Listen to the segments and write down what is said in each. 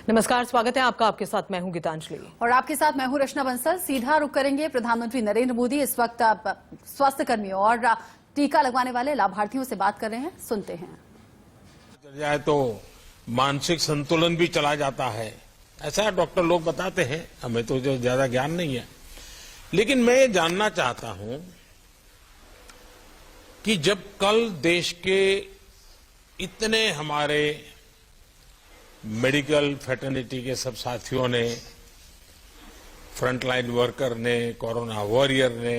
नमस्कार, स्वागत है आपका। आपके साथ मैं हूं गीतांजलि और आपके साथ मैं हूं रचना बंसल। सीधा रुख करेंगे प्रधानमंत्री नरेंद्र मोदी इस वक्त स्वास्थ्य कर्मियों और टीका लगवाने वाले लाभार्थियों से बात कर रहे हैं, सुनते हैं। चल जाए तो मानसिक संतुलन भी चला जाता है, ऐसा डॉक्टर लोग बताते हैं। हमें तो जो ज्यादा ज्ञान नहीं है, लेकिन मैं ये जानना चाहता हूं कि जब कल देश के इतने हमारे मेडिकल फ्रेटर्निटी के सब साथियों ने, फ्रंटलाइन वर्कर ने, कोरोना वॉरियर ने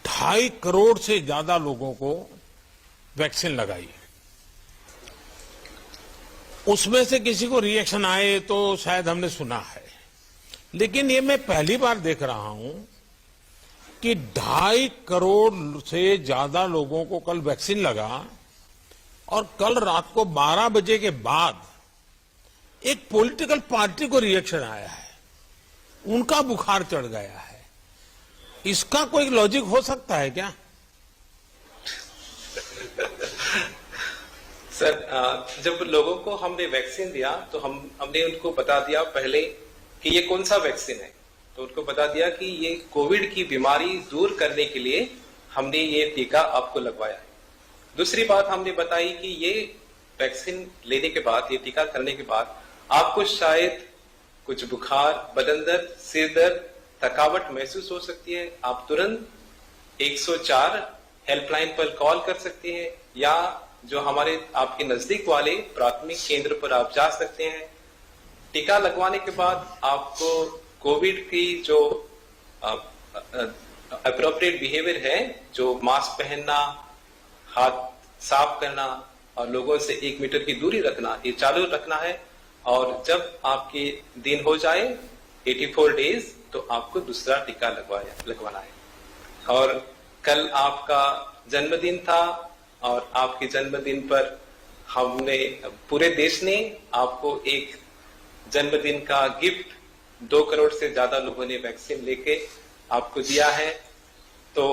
2.5 करोड़ से ज्यादा लोगों को वैक्सीन लगाई, उसमें से किसी को रिएक्शन आए तो शायद हमने सुना है, लेकिन ये मैं पहली बार देख रहा हूं कि 2.5 करोड़ से ज्यादा लोगों को कल वैक्सीन लगा और कल रात को 12 बजे के बाद एक पॉलिटिकल पार्टी को रिएक्शन आया है, उनका बुखार चढ़ गया है। इसका कोई लॉजिक हो सकता है क्या? सर, जब लोगों को हमने वैक्सीन दिया तो हमने उनको बता दिया पहले कि ये कौन सा वैक्सीन है। तो उनको बता दिया कि ये कोविड की बीमारी दूर करने के लिए हमने ये टीका आपको लगवाया है। दूसरी बात हमने बताई कि ये वैक्सीन लेने के बाद, ये टीका करने के बाद आपको शायद कुछ बुखार, बदन दर्द, सिर दर्द, थकावट महसूस हो सकती है। आप तुरंत 104 हेल्पलाइन पर कॉल कर सकते हैं या जो हमारे आपके नजदीक वाले प्राथमिक केंद्र पर आप जा सकते हैं। टीका लगवाने के बाद आपको कोविड की जो अप्रोप्रिएट बिहेवियर है, जो मास्क पहनना, हाथ साफ करना और लोगों से 1 मीटर की दूरी रखना, ये चालू रखना है। और जब आपके दिन हो जाए 84 डेज तो आपको दूसरा टीका लगवाना है। और कल आपका जन्मदिन था और आपके जन्मदिन पर हमने, पूरे देश ने आपको एक जन्मदिन का गिफ्ट 2 करोड़ से ज्यादा लोगों ने वैक्सीन लेके आपको दिया है। तो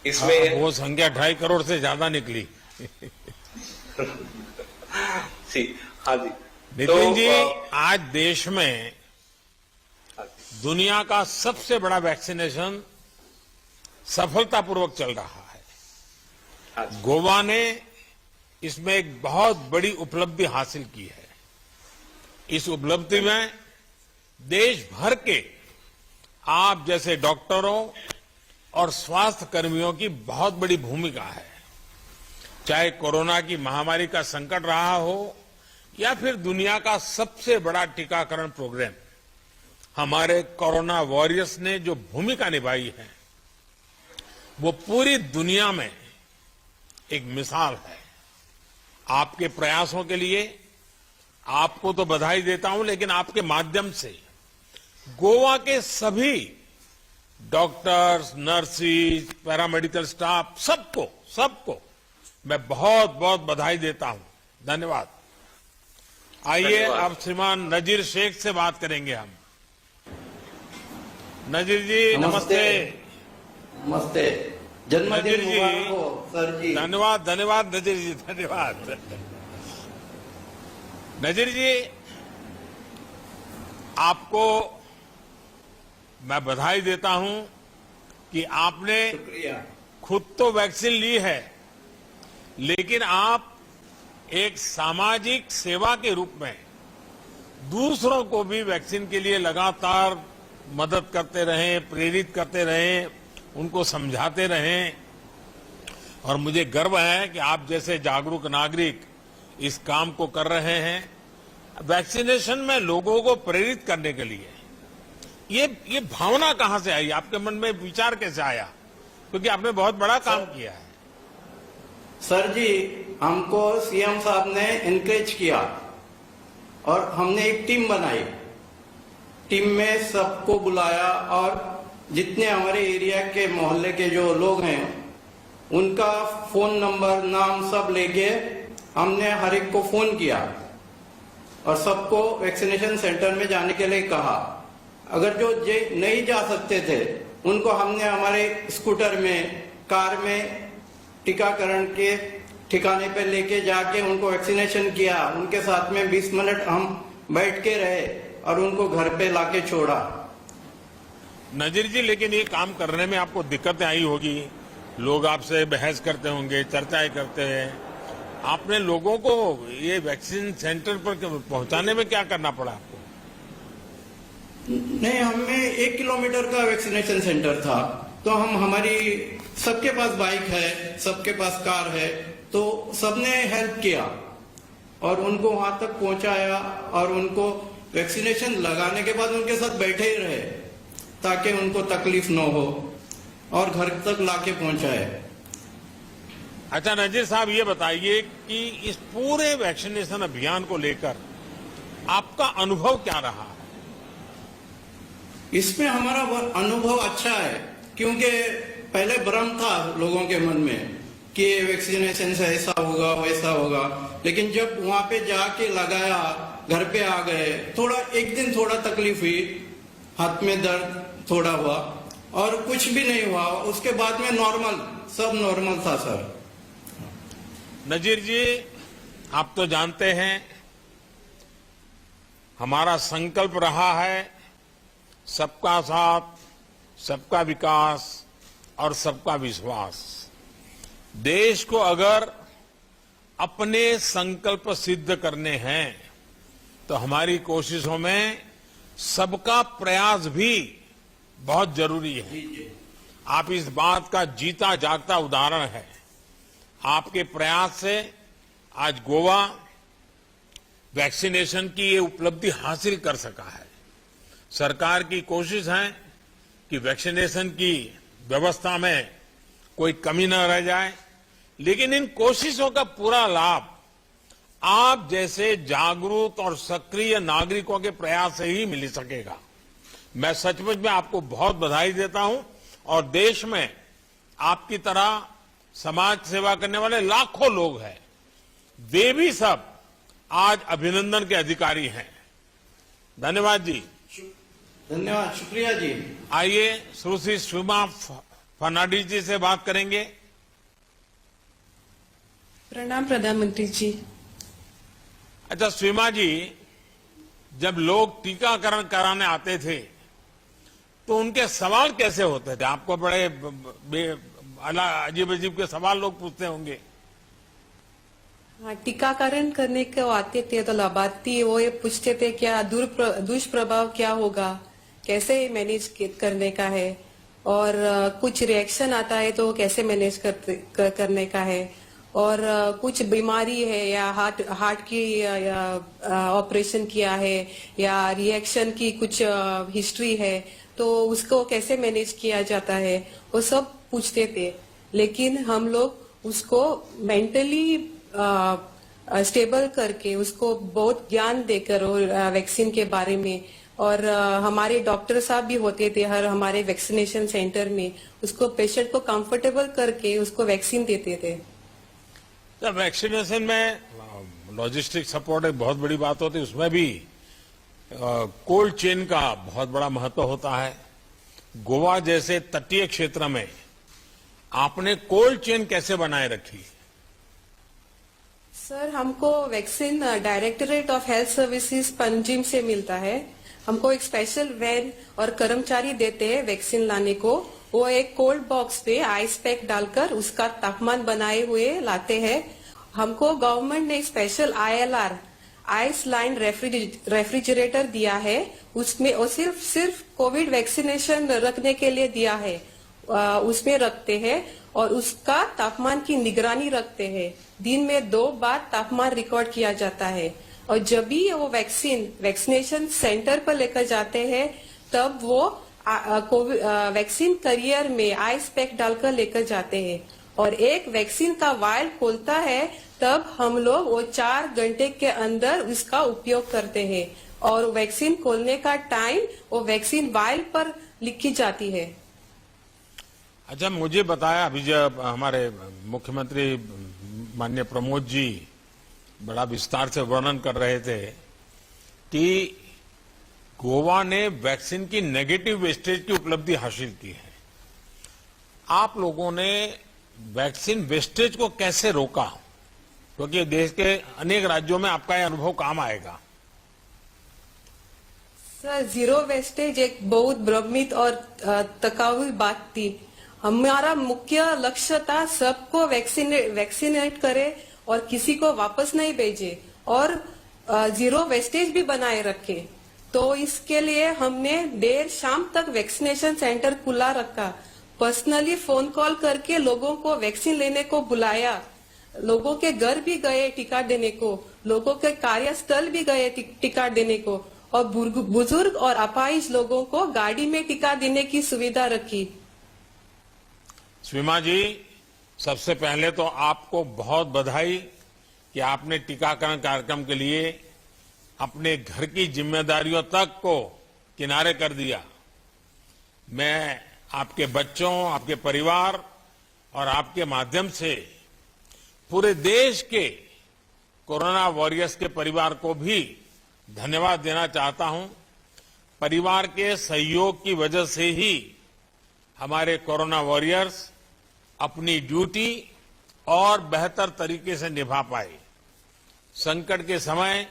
इसमें वो संख्या 2.5 करोड़ से ज्यादा निकली। जी, हाँ जी। नितिन जी, आज देश में दुनिया का सबसे बड़ा वैक्सीनेशन सफलतापूर्वक चल रहा है। गोवा ने इसमें एक बहुत बड़ी उपलब्धि हासिल की है। इस उपलब्धि में देश भर के आप जैसे डॉक्टरों और स्वास्थ्य कर्मियों की बहुत बड़ी भूमिका है। चाहे कोरोना की महामारी का संकट रहा हो या फिर दुनिया का सबसे बड़ा टीकाकरण प्रोग्राम, हमारे कोरोना वॉरियर्स ने जो भूमिका निभाई है वो पूरी दुनिया में एक मिसाल है। आपके प्रयासों के लिए आपको तो बधाई देता हूं, लेकिन आपके माध्यम से गोवा के सभी डॉक्टर्स, नर्सिस, पैरामेडिकल स्टाफ, सबको मैं बहुत बहुत बधाई देता हूं। धन्यवाद। आइए अब श्रीमान नजीर शेख से बात करेंगे हम। नजीर जी नमस्ते। नमस्ते। जन्मदिन मुबारक हो सर जी। धन्यवाद नजीर जी, धन्यवाद। नजीर जी, आपको मैं बधाई देता हूं कि आपने खुद तो वैक्सीन ली है, लेकिन आप एक सामाजिक सेवा के रूप में दूसरों को भी वैक्सीन के लिए लगातार मदद करते रहें, प्रेरित करते रहें, उनको समझाते रहें। और मुझे गर्व है कि आप जैसे जागरूक नागरिक इस काम को कर रहे हैं, वैक्सीनेशन में लोगों को प्रेरित करने के लिए। ये भावना कहां से आई, आपके मन में विचार कैसे आया? क्योंकि आपने बहुत बड़ा काम किया है। सर जी, हमको सीएम साहब ने एनकरेज किया और हमने एक टीम बनाई। टीम में सबको बुलाया और जितने हमारे एरिया के मोहल्ले के जो लोग हैं उनका फोन नंबर, नाम सब लेके हमने हर एक को फोन किया और सबको वैक्सीनेशन सेंटर में जाने के लिए कहा। अगर जो नहीं जा सकते थे उनको हमने हमारे स्कूटर में, कार में टीकाकरण के ठिकाने पे लेके जाके उनको वैक्सीनेशन किया। उनके साथ में 20 मिनट हम बैठ के रहे और उनको घर पे लाके छोड़ा। नजीर जी, लेकिन ये काम करने में आपको दिक्कतें आई होगी, लोग आपसे बहस करते होंगे, चर्चाएं करते हैं। आपने लोगों को ये वैक्सीन सेंटर पर पहुंचाने में क्या करना पड़ा आपको? नहीं, हमें 1 किलोमीटर का वैक्सीनेशन सेंटर था, तो हम हमारी सबके पास बाइक है, सबके पास कार है, तो सबने हेल्प किया और उनको वहां तक पहुंचाया और उनको वैक्सीनेशन लगाने के बाद उनके साथ बैठे ही रहे ताकि उनको तकलीफ न हो और घर तक लाके पहुंचाए। अच्छा नजीर साहब, ये बताइए कि इस पूरे वैक्सीनेशन अभियान को लेकर आपका अनुभव क्या रहा? इसमें हमारा अनुभव अच्छा है, क्योंकि पहले भ्रम था लोगों के मन में कि वैक्सीनेशन से ऐसा होगा वैसा होगा, लेकिन जब वहां पे जाके लगाया, घर पे आ गए, थोड़ा एक दिन थोड़ा तकलीफ हुई, हाथ में दर्द थोड़ा हुआ और कुछ भी नहीं हुआ। उसके बाद में नॉर्मल, सब नॉर्मल था सर। नजीर जी, आप तो जानते हैं हमारा संकल्प रहा है सबका साथ, सबका विकास और सबका विश्वास। देश को अगर अपने संकल्प सिद्ध करने हैं तो हमारी कोशिशों में सबका प्रयास भी बहुत जरूरी है। आप इस बात का जीता जागता उदाहरण है। आपके प्रयास से आज गोवा वैक्सीनेशन की ये उपलब्धि हासिल कर सका है। सरकार की कोशिश है कि वैक्सीनेशन की व्यवस्था में कोई कमी न रह जाए, लेकिन इन कोशिशों का पूरा लाभ आप जैसे जागरूक और सक्रिय नागरिकों के प्रयास से ही मिल सकेगा। मैं सचमुच में आपको बहुत बधाई देता हूं और देश में आपकी तरह समाज सेवा करने वाले लाखों लोग हैं, वे भी सब आज अभिनंदन के अधिकारी हैं। धन्यवाद जी। धन्यवाद, शुक्रिया जी। आइए सुश्री स्वीमा फर्नांडिस जी से बात करेंगे। प्रणाम प्रधानमंत्री जी। अच्छा स्वीमा जी, जब लोग टीकाकरण कराने आते थे तो उनके सवाल कैसे होते थे? आपको बड़े अजीब अजीब के सवाल लोग पूछते होंगे। हाँ, टीकाकरण करने को आते थे तो लाभार्थी वो ये पूछते थे क्या दुष्प्रभाव क्या होगा, कैसे मैनेज करने का है, और कुछ रिएक्शन आता है तो कैसे मैनेज करने का है, और कुछ बीमारी है या हार्ट की ऑपरेशन किया है या रिएक्शन की कुछ हिस्ट्री है तो उसको कैसे मैनेज किया जाता है, वो सब पूछते थे। लेकिन हम लोग उसको मेंटली स्टेबल करके उसको बहुत ज्ञान देकर और वैक्सीन के बारे में, और हमारे डॉक्टर साहब भी होते थे हर हमारे वैक्सीनेशन सेंटर में, उसको पेशेंट को कंफर्टेबल करके उसको वैक्सीन देते थे। तो वैक्सीनेशन में लॉजिस्टिक सपोर्ट एक बहुत बड़ी बात होती है, उसमें भी कोल्ड चेन का बहुत बड़ा महत्व होता है। गोवा जैसे तटीय क्षेत्र में आपने कोल्ड चेन कैसे बनाए रखी? सर, हमको vaccine directorate of health services Panjim से मिलता है। हमको एक स्पेशल वैन और कर्मचारी देते हैं वैक्सीन लाने को। वो एक कोल्ड बॉक्स पे आइस पैक डालकर उसका तापमान बनाए हुए लाते हैं। हमको गवर्नमेंट ने special ILR ice line refrigerator दिया है, उसमें वो सिर्फ कोविड वैक्सीनेशन रखने के लिए दिया है। उसमें रखते हैं और उसका तापमान की निगरानी रखते हैं। दिन में 2 बार तापमान रिकॉर्ड किया जाता है और जब भी वो वैक्सीनेशन सेंटर पर लेकर जाते हैं तब वो वैक्सीन करियर में आइस पैक डालकर लेकर जाते हैं और एक वैक्सीन का वायल खोलता है तब हम लोग वो 4 घंटे के अंदर उसका उपयोग करते हैं और वैक्सीन खोलने का टाइम वो वैक्सीन वायल पर लिखी जाती है। अच्छा, मुझे बताया अभी जब हमारे मुख्यमंत्री माननीय प्रमोद जी बड़ा विस्तार से वर्णन कर रहे थे कि गोवा ने वैक्सीन की नेगेटिव वेस्टेज की उपलब्धि हासिल की है। आप लोगों ने वैक्सीन वेस्टेज को कैसे रोका? क्योंकि देश के अनेक राज्यों में आपका यह अनुभव काम आएगा। सर, जीरो वेस्टेज एक बहुत भ्रमित और तकावी बात थी। हमारा मुख्य लक्ष्य था सबको वैक्सीनेट करे और किसी को वापस नहीं भेजे और जीरो वेस्टेज भी बनाए रखे। तो इसके लिए हमने देर शाम तक वैक्सीनेशन सेंटर खुला रखा। पर्सनली फोन कॉल करके लोगों को वैक्सीन लेने को बुलाया। लोगों के घर भी गए टीका देने को, लोगों के कार्यस्थल भी गए टीका देने को और बुजुर्ग और अपाहिज लोगों को गाड़ी में टीका देने की सुविधा रखी। स्वीमा जी, सबसे पहले तो आपको बहुत बधाई कि आपने टीकाकरण कार्यक्रम के लिए अपने घर की जिम्मेदारियों तक को किनारे कर दिया। मैं आपके बच्चों, आपके परिवार और आपके माध्यम से पूरे देश के कोरोना वॉरियर्स के परिवार को भी धन्यवाद देना चाहता हूं। परिवार के सहयोग की वजह से ही हमारे कोरोना वॉरियर्स अपनी ड्यूटी और बेहतर तरीके से निभा पाए। संकट के समय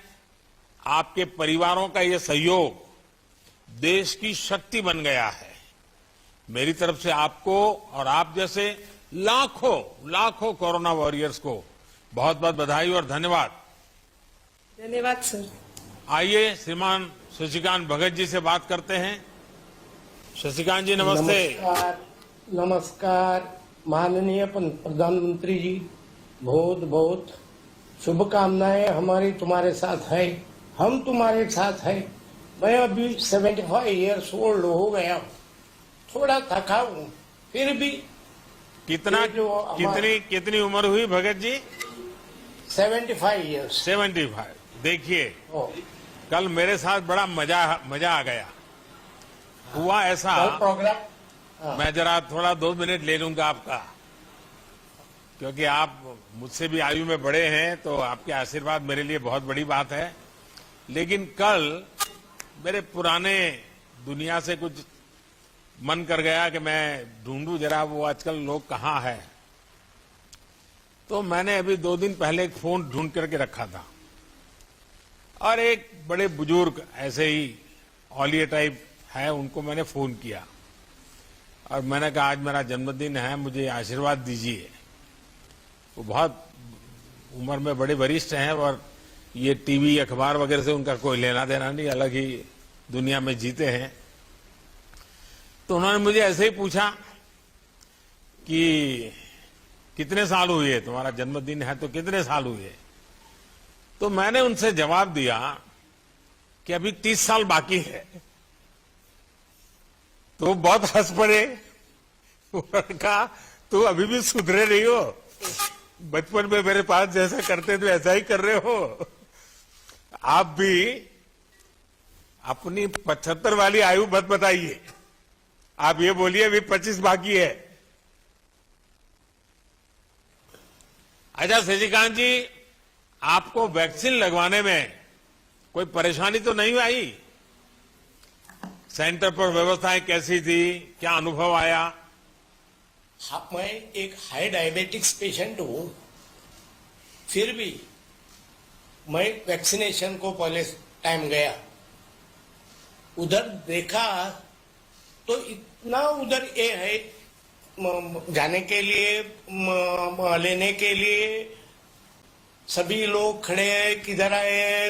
आपके परिवारों का ये सहयोग देश की शक्ति बन गया है। मेरी तरफ से आपको और आप जैसे लाखों कोरोना वॉरियर्स को बहुत बहुत बधाई और धन्यवाद। धन्यवाद सर। आइए श्रीमान शशिकांत भगत जी से बात करते हैं। शशिकांत जी नमस्ते। नमस्कार माननीय प्रधानमंत्री जी, बहुत बहुत शुभकामनाएं हमारी तुम्हारे साथ है, हम तुम्हारे साथ है। मैं अभी 75 इयर्स ओल्ड हो गया, थोड़ा थका हूँ, फिर भी कितनी उम्र हुई भगत जी? 75 इयर्स। 75। देखिए, कल मेरे साथ बड़ा मजा आ गया। हुआ ऐसा, प्रोग्राम मैं जरा थोड़ा 2 मिनट ले लूंगा आपका, क्योंकि आप मुझसे भी आयु में बड़े हैं, तो आपके आशीर्वाद मेरे लिए बहुत बड़ी बात है। लेकिन कल मेरे पुराने दुनिया से कुछ मन कर गया कि मैं ढूंढूं जरा वो आजकल लोग कहाँ हैं। तो मैंने अभी 2 दिन पहले एक फोन ढूंढ करके रखा था और एक बड़े बुजुर्ग ऐसे ही औलिया टाइप है, उनको मैंने फोन किया और मैंने कहा आज मेरा जन्मदिन है, मुझे आशीर्वाद दीजिए। वो बहुत उम्र में बड़े वरिष्ठ हैं और ये टीवी अखबार वगैरह से उनका कोई लेना देना नहीं, अलग ही दुनिया में जीते हैं। तो उन्होंने मुझे ऐसे ही पूछा कि कितने साल हुए, तुम्हारा जन्मदिन है तो कितने साल हुए? तो मैंने उनसे जवाब दिया कि अभी 30 साल बाकी है। तो बहुत हंस पड़े। उन्होंने कहा तू अभी भी सुधरे नहीं हो, बचपन में मेरे पास जैसा करते थे ऐसा ही कर रहे हो। आप भी अपनी 75 वाली आयु मत बताइए, आप ये बोलिए अभी 25 बाकी है। अच्छा शशिकांत जी, आपको वैक्सीन लगवाने में कोई परेशानी तो नहीं आई? सेंटर पर व्यवस्थाएं कैसी थी, क्या अनुभव आया? हाँ, मैं एक हाई डायबिटिक्स पेशेंट हूँ, फिर भी मैं वैक्सीनेशन को पहले टाइम गया, उधर देखा तो इतना उधर ये है जाने के लिए, लेने के लिए सभी लोग खड़े हैं, किधर आए,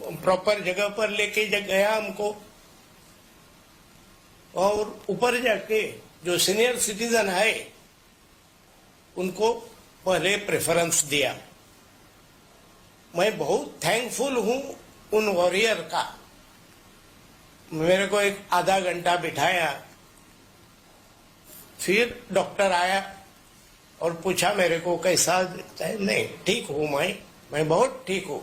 प्रॉपर जगह पर लेके गया हमको। और ऊपर जाके जो सीनियर सिटीजन है उनको पहले प्रेफरेंस दिया। मैं बहुत थैंकफुल हूं उन वॉरियर का। मेरे को एक आधा घंटा बिठाया, फिर डॉक्टर आया और पूछा मेरे को कैसा है। नहीं, ठीक हूं मैं बहुत ठीक हूं।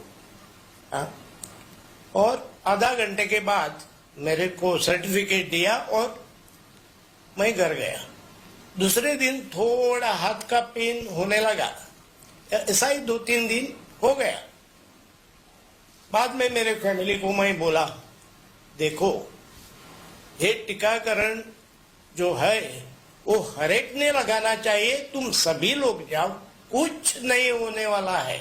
और आधा घंटे के बाद मेरे को सर्टिफिकेट दिया और मैं घर गया। दूसरे दिन थोड़ा हाथ का पेन होने लगा, ऐसा ही 2-3 दिन हो गया। बाद में मेरे फैमिली को मैं बोला, देखो ये टीकाकरण जो है वो हर एक ने लगाना चाहिए, तुम सभी लोग जाओ, कुछ नहीं होने वाला है।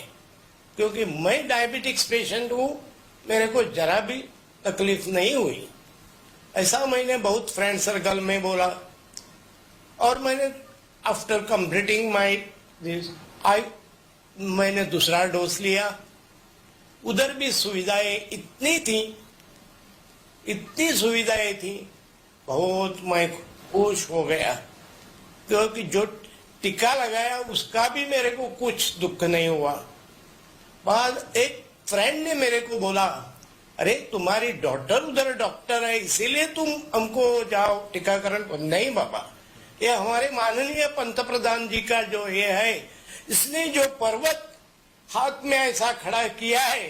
क्योंकि मैं डायबिटिक्स पेशेंट हूं, मेरे को जरा भी तकलीफ नहीं हुई। ऐसा मैंने बहुत फ्रेंड सर्कल में बोला और मैंने आफ्टर कंप्लीटिंग माई दिस मैंने दूसरा डोज लिया। उधर भी सुविधाएं इतनी सुविधाएं थी, बहुत मैं खुश हो गया क्योंकि जो टीका लगाया उसका भी मेरे को कुछ दुख नहीं हुआ। बाद एक फ्रेंड ने मेरे को बोला, अरे तुम्हारी डॉटर उधर डॉक्टर है इसीलिए तुम हमको जाओ टीकाकरण। नहीं बाबा, ये हमारे माननीय पंतप्रधान जी का जो ये है, इसने जो पर्वत हाथ में ऐसा खड़ा किया है,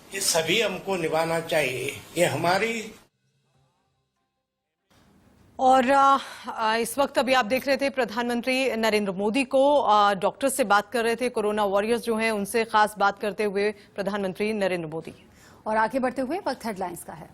ये सभी हमको निभाना चाहिए। ये हमारी और इस वक्त अभी आप देख रहे थे प्रधानमंत्री नरेंद्र मोदी को डॉक्टर से बात कर रहे थे। कोरोना वॉरियर्स जो हैं उनसे खास बात करते हुए प्रधानमंत्री नरेंद्र मोदी। और आगे बढ़ते हुए वक्त हेडलाइंस का है।